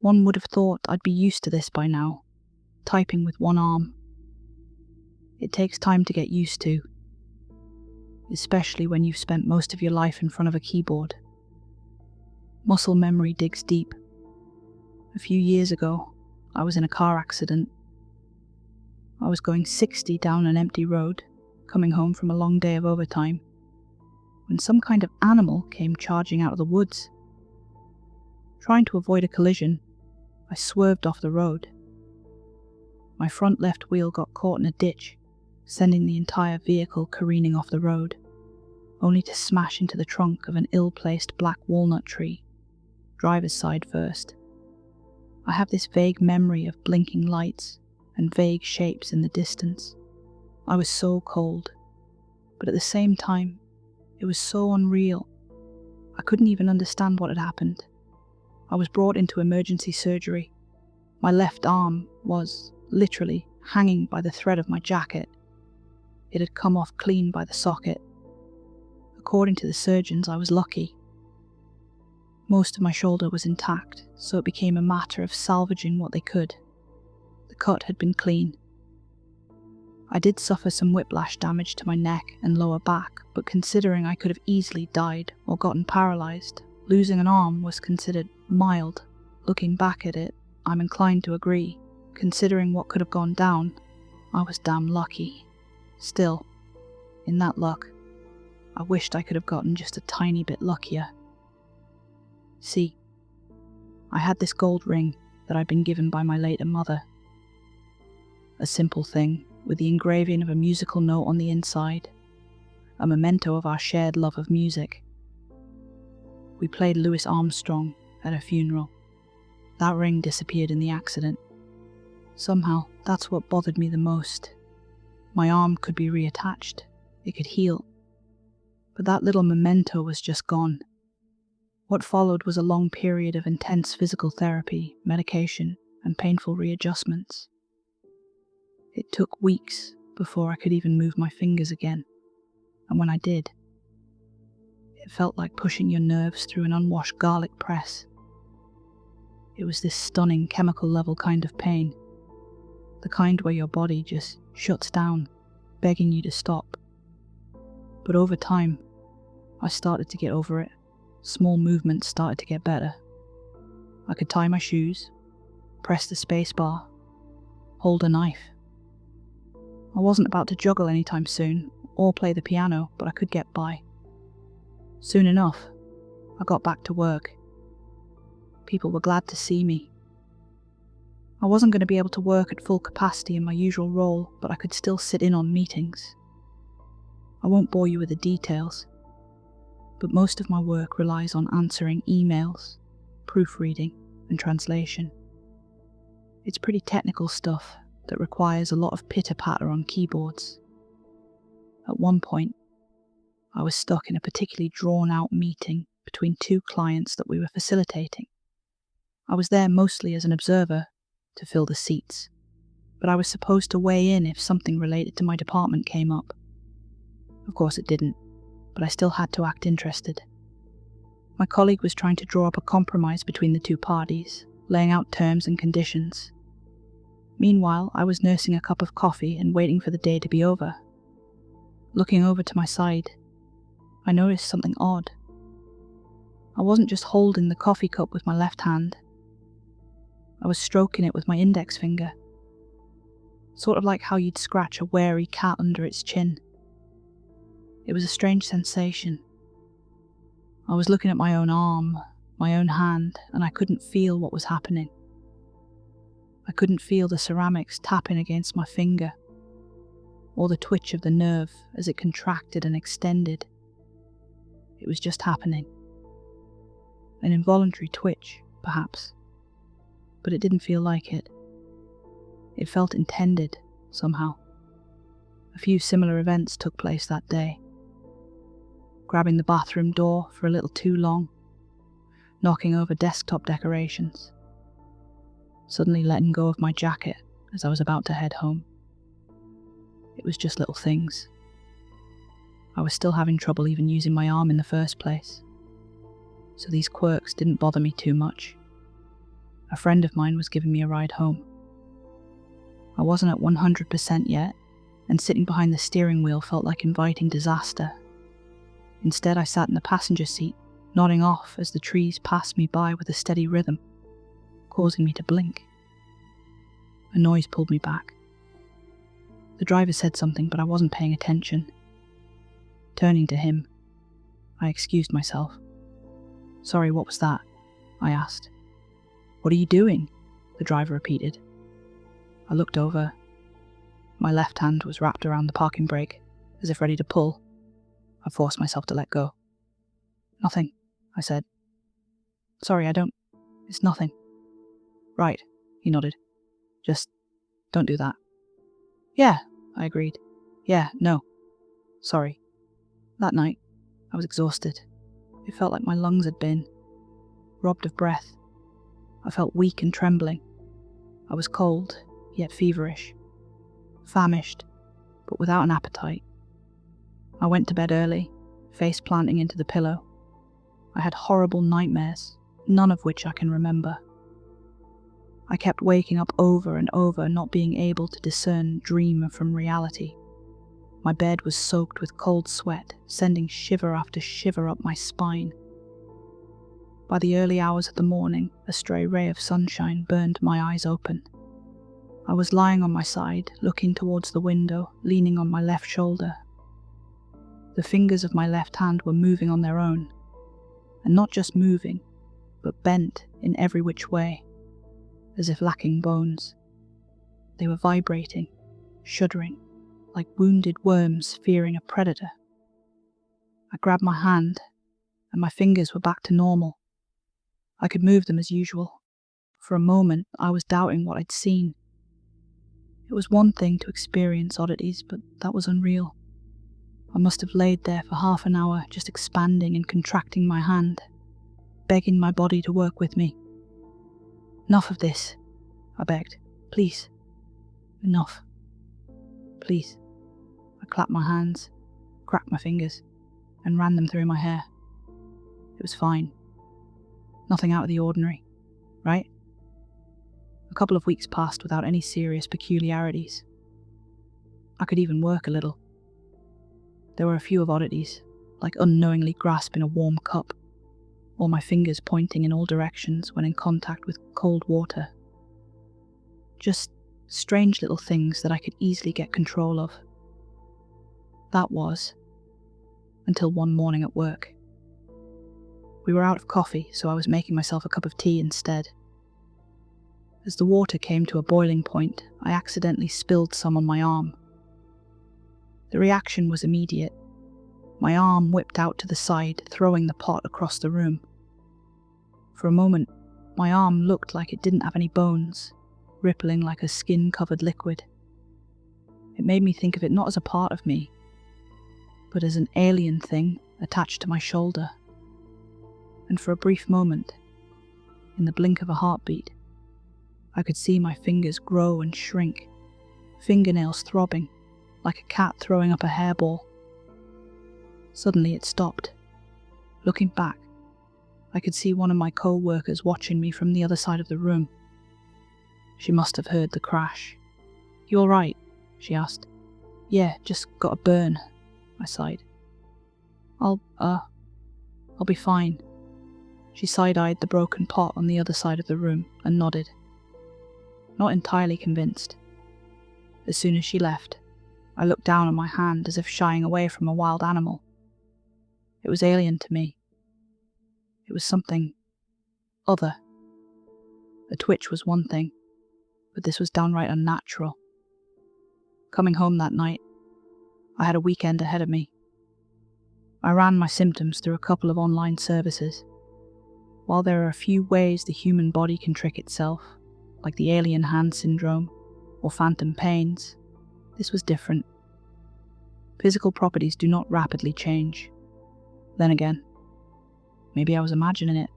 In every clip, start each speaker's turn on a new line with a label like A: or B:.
A: One would have thought I'd be used to this by now, typing with one arm. It takes time to get used to, especially when you've spent most of your life in front of a keyboard. Muscle memory digs deep. A few years ago, I was in a car accident. I was going 60 down an empty road, coming home from a long day of overtime, when some kind of animal came charging out of the woods. Trying to avoid a collision, I swerved off the road. My front left wheel got caught in a ditch, sending the entire vehicle careening off the road, only to smash into the trunk of an ill-placed black walnut tree, driver's side first. I have this vague memory of blinking lights and vague shapes in the distance. I was so cold, but at the same time, it was so unreal. I couldn't even understand what had happened. I was brought into emergency surgery. My left arm was, literally, hanging by the thread of my jacket. It had come off clean by the socket. According to the surgeons, I was lucky. Most of my shoulder was intact, so it became a matter of salvaging what they could. The cut had been clean. I did suffer some whiplash damage to my neck and lower back, but considering I could have easily died or gotten paralysed, losing an arm was considered mild. Looking back at it, I'm inclined to agree. Considering what could have gone down, I was damn lucky. Still, in that luck, I wished I could have gotten just a tiny bit luckier. See, I had this gold ring that I'd been given by my later mother. A simple thing, with the engraving of a musical note on the inside, a memento of our shared love of music. We played Louis Armstrong at a funeral. That ring disappeared in the accident. Somehow, that's what bothered me the most. My arm could be reattached, it could heal. But that little memento was just gone. What followed was a long period of intense physical therapy, medication, and painful readjustments. It took weeks before I could even move my fingers again, and when I did, it felt like pushing your nerves through an unwashed garlic press. It was this stunning chemical level kind of pain, the kind where your body just shuts down, begging you to stop. But over time, I started to get over it. Small movements started to get better. I could tie my shoes, press the space bar, hold a knife. I wasn't about to juggle anytime soon, or play the piano, but I could get by. Soon enough, I got back to work. People were glad to see me. I wasn't going to be able to work at full capacity in my usual role, but I could still sit in on meetings. I won't bore you with the details, but most of my work relies on answering emails, proofreading, and translation. It's pretty technical stuff that requires a lot of pitter-patter on keyboards. At one point, I was stuck in a particularly drawn-out meeting between two clients that we were facilitating. I was there mostly as an observer to fill the seats, but I was supposed to weigh in if something related to my department came up. Of course it didn't, but I still had to act interested. My colleague was trying to draw up a compromise between the two parties, laying out terms and conditions. Meanwhile, I was nursing a cup of coffee and waiting for the day to be over. Looking over to my side, I noticed something odd. I wasn't just holding the coffee cup with my left hand. I was stroking it with my index finger, sort of like how you'd scratch a wary cat under its chin. It was a strange sensation. I was looking at my own arm, my own hand, and I couldn't feel what was happening. I couldn't feel the ceramics tapping against my finger, or the twitch of the nerve as it contracted and extended. It was just happening. An involuntary twitch, perhaps, but it didn't feel like it. It felt intended, somehow. A few similar events took place that day. Grabbing the bathroom door for a little too long, knocking over desktop decorations, suddenly letting go of my jacket as I was about to head home. It was just little things. I was still having trouble even using my arm in the first place, so these quirks didn't bother me too much. A friend of mine was giving me a ride home. I wasn't at 100% yet, and sitting behind the steering wheel felt like inviting disaster. Instead, I sat in the passenger seat, nodding off as the trees passed me by with a steady rhythm, causing me to blink. A noise pulled me back. The driver said something, but I wasn't paying attention. Turning to him, I excused myself. "Sorry, what was that?" I asked. "What are you doing?" the driver repeated. I looked over. My left hand was wrapped around the parking brake, as if ready to pull. I forced myself to let go. "Nothing," I said. "Sorry, it's nothing." "Right," he nodded. "Just don't do that." "Yeah," I agreed. "Yeah, no. Sorry." That night, I was exhausted. It felt like my lungs had been robbed of breath. I felt weak and trembling. I was cold, yet feverish. Famished, but without an appetite. I went to bed early, face planting into the pillow. I had horrible nightmares, none of which I can remember. I kept waking up over and over, not being able to discern dream from reality. My bed was soaked with cold sweat, sending shiver after shiver up my spine. By the early hours of the morning, a stray ray of sunshine burned my eyes open. I was lying on my side, looking towards the window, leaning on my left shoulder. The fingers of my left hand were moving on their own, and not just moving, but bent in every which way, as if lacking bones. They were vibrating, shuddering, like wounded worms fearing a predator. I grabbed my hand, and my fingers were back to normal. I could move them as usual. For a moment, I was doubting what I'd seen. It was one thing to experience oddities, but that was unreal. I must have laid there for half an hour, just expanding and contracting my hand, begging my body to work with me. "Enough of this," I begged. "Please. Enough. Please." I clapped my hands, cracked my fingers, and ran them through my hair. It was fine. Nothing out of the ordinary, right? A couple of weeks passed without any serious peculiarities. I could even work a little. There were a few of oddities, like unknowingly grasping a warm cup, or my fingers pointing in all directions when in contact with cold water. Just strange little things that I could easily get control of. That was, until one morning at work. We were out of coffee, so I was making myself a cup of tea instead. As the water came to a boiling point, I accidentally spilled some on my arm. The reaction was immediate. My arm whipped out to the side, throwing the pot across the room. For a moment, my arm looked like it didn't have any bones, rippling like a skin-covered liquid. It made me think of it not as a part of me, but as an alien thing attached to my shoulder. And for a brief moment, in the blink of a heartbeat, I could see my fingers grow and shrink, fingernails throbbing, like a cat throwing up a hairball. Suddenly it stopped. Looking back, I could see one of my co-workers watching me from the other side of the room. She must have heard the crash. "You all right?" she asked. "Yeah, just got a burn," I sighed. I'll be fine." She side-eyed the broken pot on the other side of the room and nodded. Not entirely convinced. As soon as she left, I looked down on my hand as if shying away from a wild animal. It was alien to me. It was something other. A twitch was one thing, but this was downright unnatural. Coming home that night, I had a weekend ahead of me. I ran my symptoms through a couple of online services. While there are a few ways the human body can trick itself, like the alien hand syndrome or phantom pains, this was different. Physical properties do not rapidly change. Then again, maybe I was imagining it.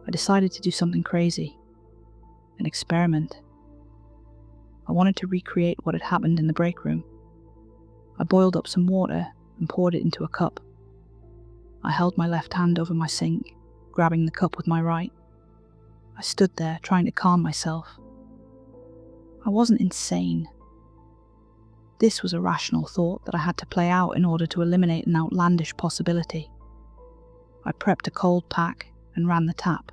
A: I decided to do something crazy. An experiment. I wanted to recreate what had happened in the break room. I boiled up some water and poured it into a cup. I held my left hand over my sink, grabbing the cup with my right. I stood there trying to calm myself. I wasn't insane. This was a rational thought that I had to play out in order to eliminate an outlandish possibility. I prepped a cold pack and ran the tap.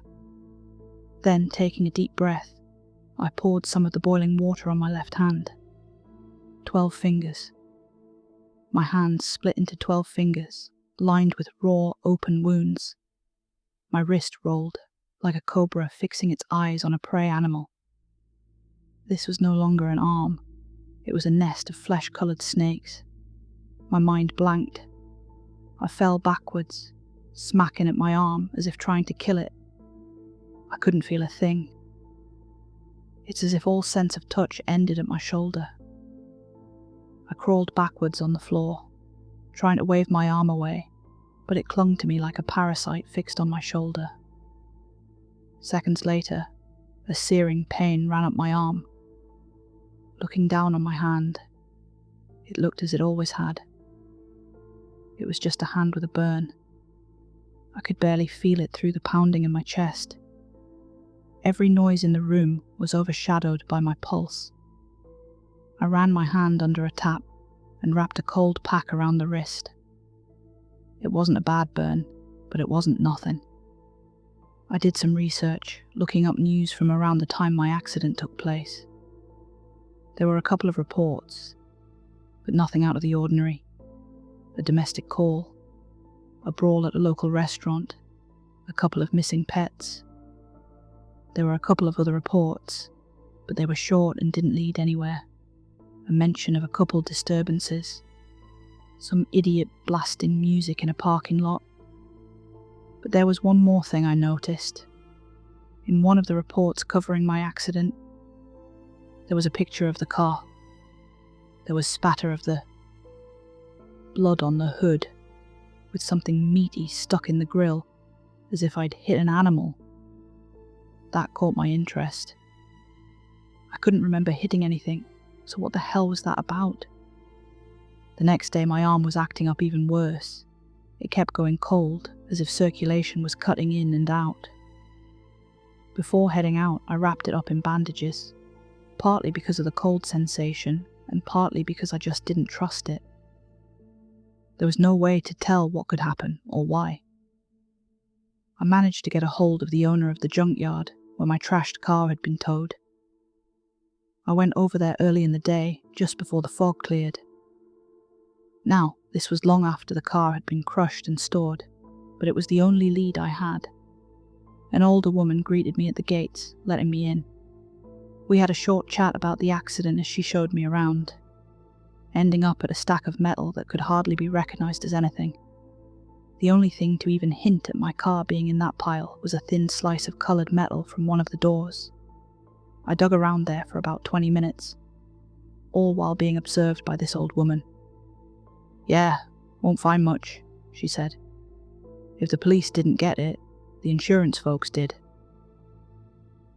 A: Then, taking a deep breath, I poured some of the boiling water on my left hand. 12 fingers. My hand split into 12 fingers, lined with raw, open wounds. My wrist rolled, like a cobra fixing its eyes on a prey animal. This was no longer an arm. It was a nest of flesh-coloured snakes. My mind blanked. I fell backwards, smacking at my arm as if trying to kill it. I couldn't feel a thing. It's as if all sense of touch ended at my shoulder. I crawled backwards on the floor, trying to wave my arm away, but it clung to me like a parasite fixed on my shoulder. Seconds later, a searing pain ran up my arm. Looking down on my hand, it looked as it always had. It was just a hand with a burn. I could barely feel it through the pounding in my chest. Every noise in the room was overshadowed by my pulse. I ran my hand under a tap and wrapped a cold pack around the wrist. It wasn't a bad burn, but it wasn't nothing. I did some research, looking up news from around the time my accident took place. There were a couple of reports, but nothing out of the ordinary. A domestic call, a brawl at a local restaurant, a couple of missing pets. There were a couple of other reports, but they were short and didn't lead anywhere. A mention of a couple disturbances, some idiot blasting music in a parking lot. But there was one more thing I noticed. In one of the reports covering my accident, there was a picture of the car. There was spatter of the blood on the hood, with something meaty stuck in the grill, as if I'd hit an animal. That caught my interest. I couldn't remember hitting anything, so what the hell was that about? The next day my arm was acting up even worse. It kept going cold, as if circulation was cutting in and out. Before heading out, I wrapped it up in bandages, partly because of the cold sensation, and partly because I just didn't trust it. There was no way to tell what could happen or why. I managed to get a hold of the owner of the junkyard where my trashed car had been towed. I went over there early in the day, just before the fog cleared. Now, this was long after the car had been crushed and stored, but it was the only lead I had. An older woman greeted me at the gates, letting me in. We had a short chat about the accident as she showed me around, ending up at a stack of metal that could hardly be recognised as anything. The only thing to even hint at my car being in that pile was a thin slice of coloured metal from one of the doors. I dug around there for about 20 minutes, all while being observed by this old woman. "Yeah, won't find much," she said. "If the police didn't get it, the insurance folks did.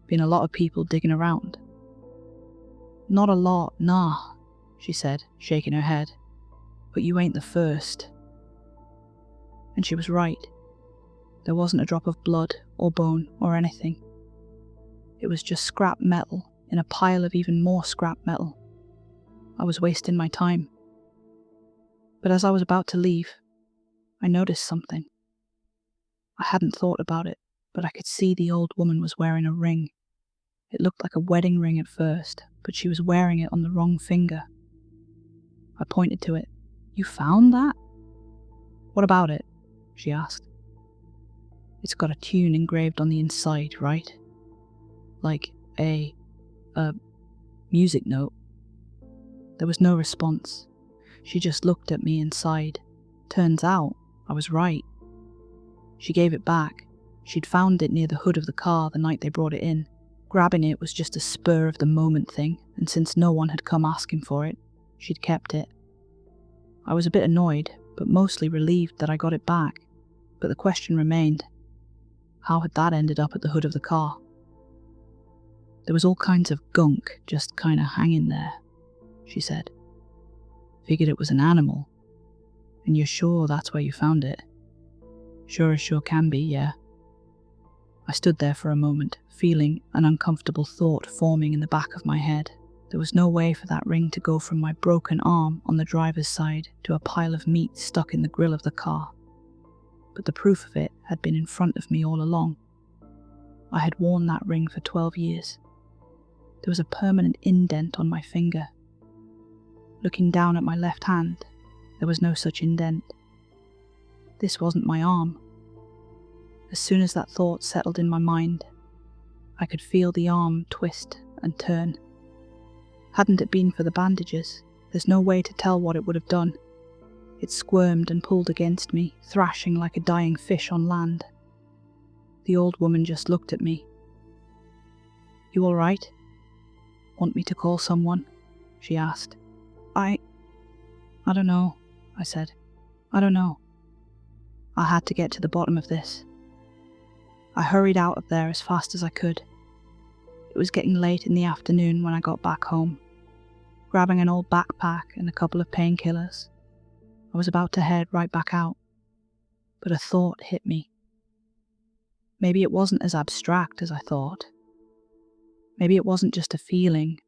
A: Been a lot of people digging around." "Not a lot, nah," she said, shaking her head. "But you ain't the first." And she was right. There wasn't a drop of blood or bone or anything. It was just scrap metal in a pile of even more scrap metal. I was wasting my time. But as I was about to leave, I noticed something. I hadn't thought about it, but I could see the old woman was wearing a ring. It looked like a wedding ring at first, but she was wearing it on the wrong finger. I pointed to it. "You found that?" "What about it?" she asked. "It's got a tune engraved on the inside, right? Like a music note." There was no response. She just looked at me and sighed. Turns out, I was right. She gave it back. She'd found it near the hood of the car the night they brought it in. Grabbing it was just a spur-of-the-moment thing, and since no one had come asking for it, she'd kept it. I was a bit annoyed, but mostly relieved that I got it back. But the question remained, how had that ended up at the hood of the car? "There was all kinds of gunk just kinda hanging there," she said. "Figured it was an animal. And you're sure that's where you found it?" "Sure as sure can be, yeah." I stood there for a moment, feeling an uncomfortable thought forming in the back of my head. There was no way for that ring to go from my broken arm on the driver's side to a pile of meat stuck in the grill of the car. But the proof of it had been in front of me all along. I had worn that ring for 12 years. There was a permanent indent on my finger. Looking down at my left hand, there was no such indent. This wasn't my arm. As soon as that thought settled in my mind, I could feel the arm twist and turn. Hadn't it been for the bandages, there's no way to tell what it would have done. It squirmed and pulled against me, thrashing like a dying fish on land. The old woman just looked at me. "You all right? Want me to call someone?" she asked. I don't know," I said. "I don't know. I had to get to the bottom of this." I hurried out of there as fast as I could. It was getting late in the afternoon when I got back home. Grabbing an old backpack and a couple of painkillers, I was about to head right back out. But a thought hit me. Maybe it wasn't as abstract as I thought. Maybe it wasn't just a feeling.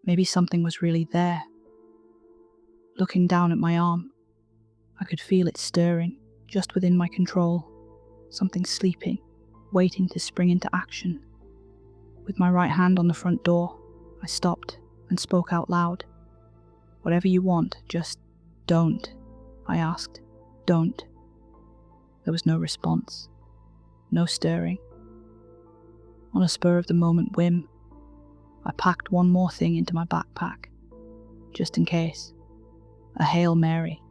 A: Maybe something was really there. Looking down at my arm, I could feel it stirring, just within my control. Something sleeping, waiting to spring into action. With my right hand on the front door, I stopped and spoke out loud. "Whatever you want, just don't," I asked. "Don't." There was no response. No stirring. On a spur-of-the-moment whim, I packed one more thing into my backpack, just in case. A Hail Mary.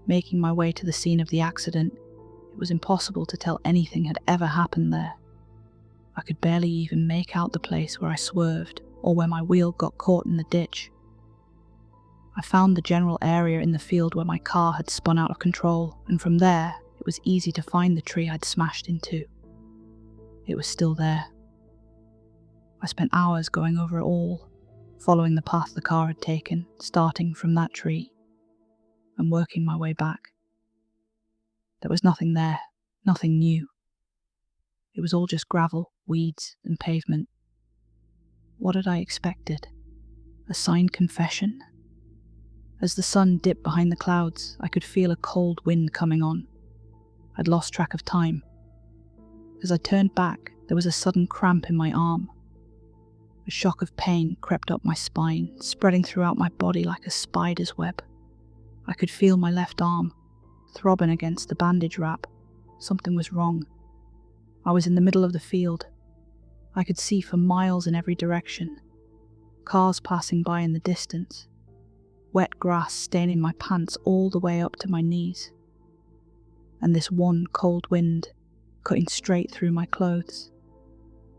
A: Making my way to the scene of the accident, it was impossible to tell anything had ever happened there. I could barely even make out the place where I swerved or where my wheel got caught in the ditch. I found the general area in the field where my car had spun out of control, and from there it was easy to find the tree I'd smashed into. It was still there. I spent hours going over it all, following the path the car had taken, starting from that tree, and working my way back. There was nothing there, nothing new. It was all just gravel, weeds, and pavement. What had I expected? A signed confession? As the sun dipped behind the clouds, I could feel a cold wind coming on. I'd lost track of time. As I turned back, there was a sudden cramp in my arm. A shock of pain crept up my spine, spreading throughout my body like a spider's web. I could feel my left arm, throbbing against the bandage wrap. Something was wrong. I was in the middle of the field. I could see for miles in every direction. Cars passing by in the distance. Wet grass staining my pants all the way up to my knees. And this one cold wind cutting straight through my clothes.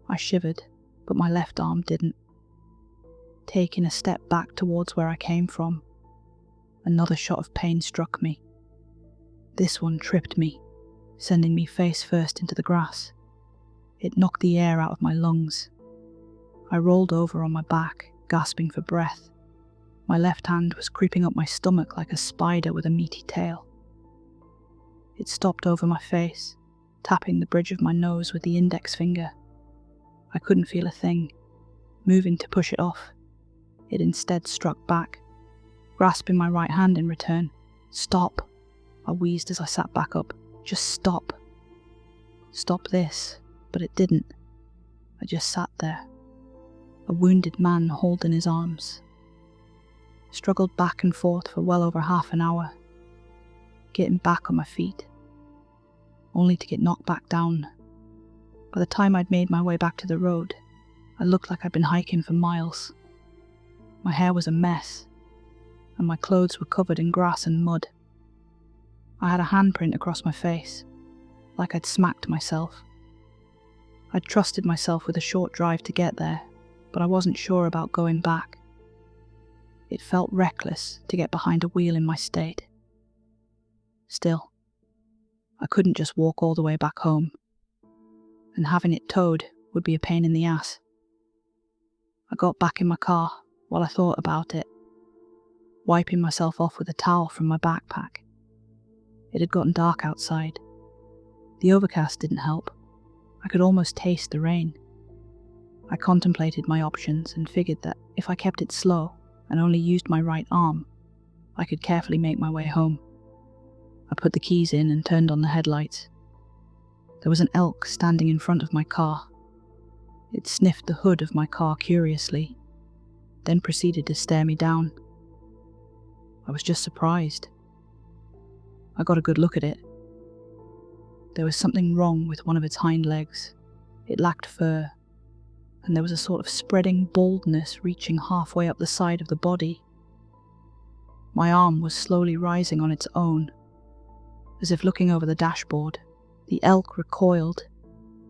A: I shivered, but my left arm didn't. Taking a step back towards where I came from, another shot of pain struck me. This one tripped me, sending me face first into the grass. It knocked the air out of my lungs. I rolled over on my back, gasping for breath. My left hand was creeping up my stomach like a spider with a meaty tail. It stopped over my face, tapping the bridge of my nose with the index finger. I couldn't feel a thing. Moving to push it off, it instead struck back, grasping my right hand in return. "Stop," I wheezed as I sat back up. "Just stop." Stop this, but it didn't. I just sat there, a wounded man hauled in his arms. Struggled back and forth for well over half an hour, getting back on my feet, only to get knocked back down. By the time I'd made my way back to the road, I looked like I'd been hiking for miles. My hair was a mess, and my clothes were covered in grass and mud. I had a handprint across my face, like I'd smacked myself. I'd trusted myself with a short drive to get there, but I wasn't sure about going back. It felt reckless to get behind a wheel in my state. Still, I couldn't just walk all the way back home, and having it towed would be a pain in the ass. I got back in my car while I thought about it, wiping myself off with a towel from my backpack. It had gotten dark outside. The overcast didn't help, I could almost taste the rain. I contemplated my options and figured that if I kept it slow and only used my right arm, I could carefully make my way home. I put the keys in and turned on the headlights. There was an elk standing in front of my car. It sniffed the hood of my car curiously, then proceeded to stare me down. I was just surprised. I got a good look at it. There was something wrong with one of its hind legs. It lacked fur, and there was a sort of spreading baldness reaching halfway up the side of the body. My arm was slowly rising on its own, as if looking over the dashboard. The elk recoiled,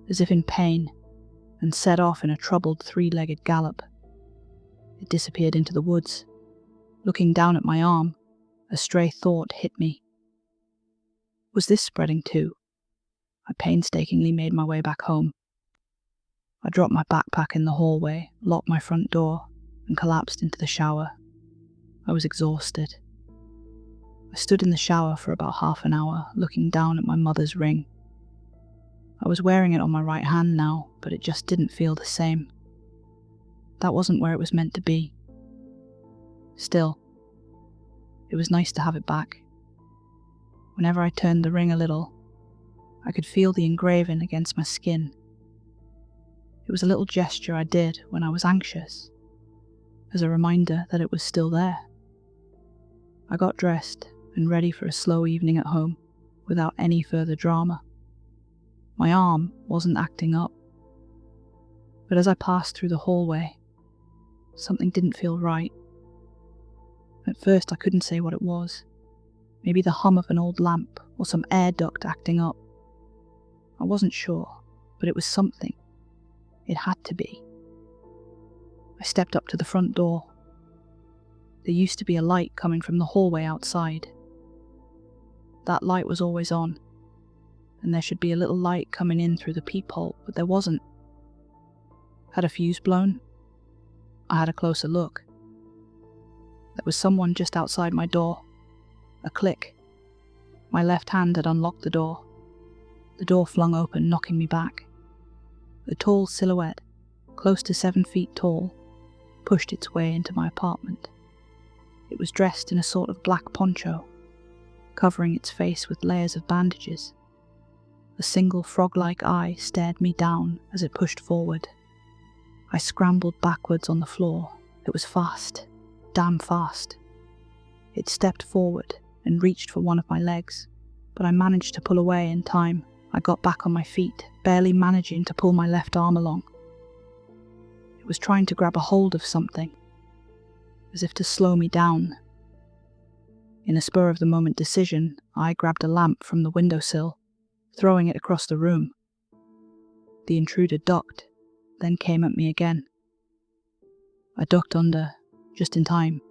A: as if in pain, and set off in a troubled three-legged gallop. It disappeared into the woods. Looking down at my arm, a stray thought hit me. Was this spreading too? I painstakingly made my way back home. I dropped my backpack in the hallway, locked my front door, and collapsed into the shower. I was exhausted. I stood in the shower for about half an hour, looking down at my mother's ring. I was wearing it on my right hand now, but it just didn't feel the same. That wasn't where it was meant to be. Still, it was nice to have it back. Whenever I turned the ring a little, I could feel the engraving against my skin. It was a little gesture I did when I was anxious, as a reminder that it was still there. I got dressed and ready for a slow evening at home, without any further drama. My arm wasn't acting up, but as I passed through the hallway, something didn't feel right. At first I couldn't say what it was. Maybe the hum of an old lamp or some air duct acting up. I wasn't sure, but it was something. It had to be. I stepped up to the front door. There used to be a light coming from the hallway outside. That light was always on, and there should be a little light coming in through the peephole, but there wasn't. Had a fuse blown? I had a closer look. There was someone just outside my door. A click. My left hand had unlocked the door. The door flung open, knocking me back. A tall silhouette, close to 7 feet tall, pushed its way into my apartment. It was dressed in a sort of black poncho, covering its face with layers of bandages. A single frog-like eye stared me down as it pushed forward. I scrambled backwards on the floor. It was fast, damn fast. It stepped forward and reached for one of my legs, but I managed to pull away in time. I got back on my feet, barely managing to pull my left arm along. It was trying to grab a hold of something, as if to slow me down. In a spur-of-the-moment decision, I grabbed a lamp from the windowsill, throwing it across the room. The intruder ducked, then came at me again. I ducked under, just in time,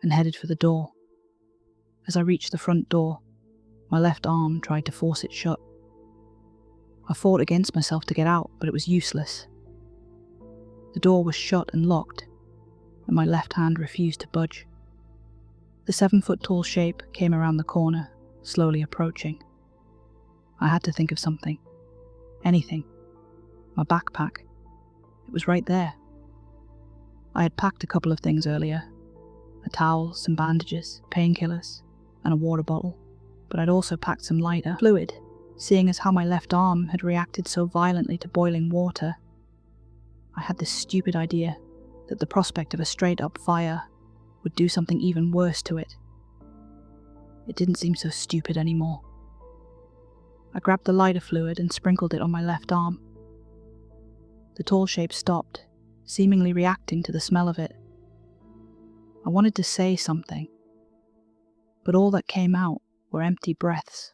A: and headed for the door. As I reached the front door, my left arm tried to force it shut. I fought against myself to get out, but it was useless. The door was shut and locked, and my left hand refused to budge. The 7-foot-tall shape came around the corner, slowly approaching. I had to think of something. Anything. My backpack. It was right there. I had packed a couple of things earlier. A towel, some bandages, painkillers, and a water bottle. But I'd also packed some lighter fluid, seeing as how my left arm had reacted so violently to boiling water. I had this stupid idea that the prospect of a straight-up fire would do something even worse to it. It didn't seem so stupid anymore. I grabbed the lighter fluid and sprinkled it on my left arm. The tall shape stopped, seemingly reacting to the smell of it. I wanted to say something, but all that came out were empty breaths.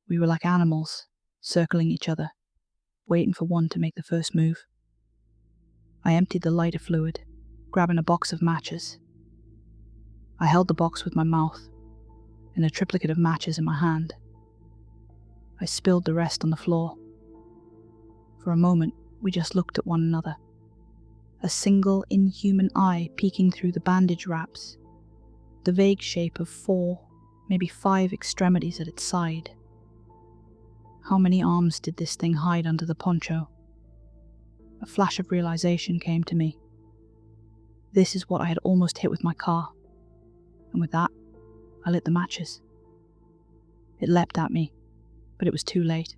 A: We were like animals, circling each other, waiting for one to make the first move. I emptied the lighter fluid, grabbing a box of matches. I held the box with my mouth, and a triplicate of matches in my hand. I spilled the rest on the floor. For a moment, we just looked at one another. A single inhuman eye peeking through the bandage wraps. The vague shape of 4, maybe 5 extremities at its side. How many arms did this thing hide under the poncho? A flash of realization came to me. This is what I had almost hit with my car. And with that, I lit the matches. It leapt at me, but it was too late.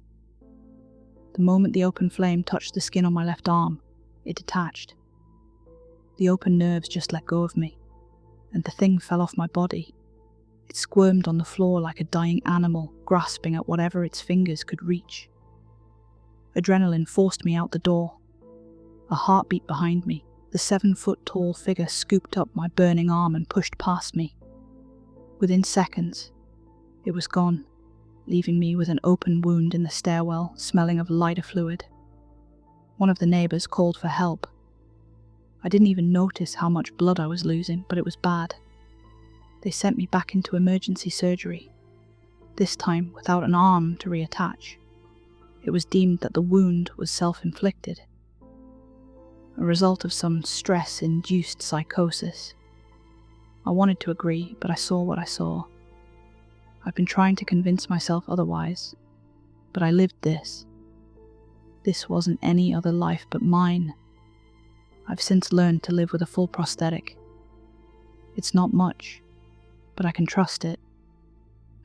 A: The moment the open flame touched the skin on my left arm, it detached. The open nerves just let go of me, and the thing fell off my body. It squirmed on the floor like a dying animal, grasping at whatever its fingers could reach. Adrenaline forced me out the door. A heartbeat behind me, the 7-foot-tall figure scooped up my burning arm and pushed past me. Within seconds, it was gone, leaving me with an open wound in the stairwell, smelling of lighter fluid. One of the neighbors called for help. I didn't even notice how much blood I was losing, but it was bad. They sent me back into emergency surgery, this time without an arm to reattach. It was deemed that the wound was self-inflicted, a result of some stress-induced psychosis. I wanted to agree, but I saw what I saw. I've been trying to convince myself otherwise, but I lived this. This wasn't any other life but mine. I've since learned to live with a full prosthetic. It's not much, but I can trust it,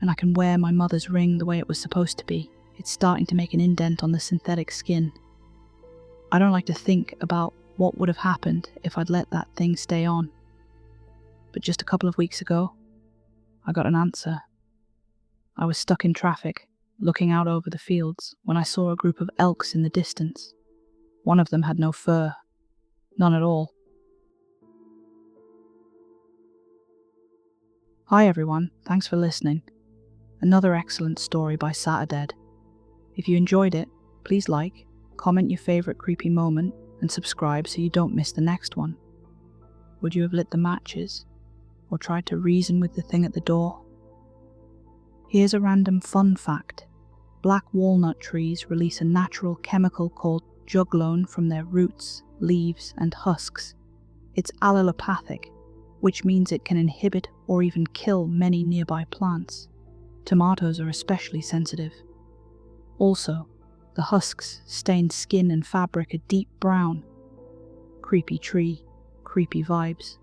A: and I can wear my mother's ring the way it was supposed to be. It's starting to make an indent on the synthetic skin. I don't like to think about what would have happened if I'd let that thing stay on. But just a couple of weeks ago, I got an answer. I was stuck in traffic, looking out over the fields, when I saw a group of elks in the distance. One of them had no fur. None at all. Hi everyone, thanks for listening. Another excellent story by Saturdead. If you enjoyed it, please like, comment your favourite creepy moment, and subscribe so you don't miss the next one. Would you have lit the matches? Or tried to reason with the thing at the door? Here's a random fun fact. Black walnut trees release a natural chemical called juglone from their roots, leaves, and husks. It's allelopathic, which means it can inhibit or even kill many nearby plants. Tomatoes are especially sensitive. Also, the husks stain skin and fabric a deep brown. Creepy tree, creepy vibes.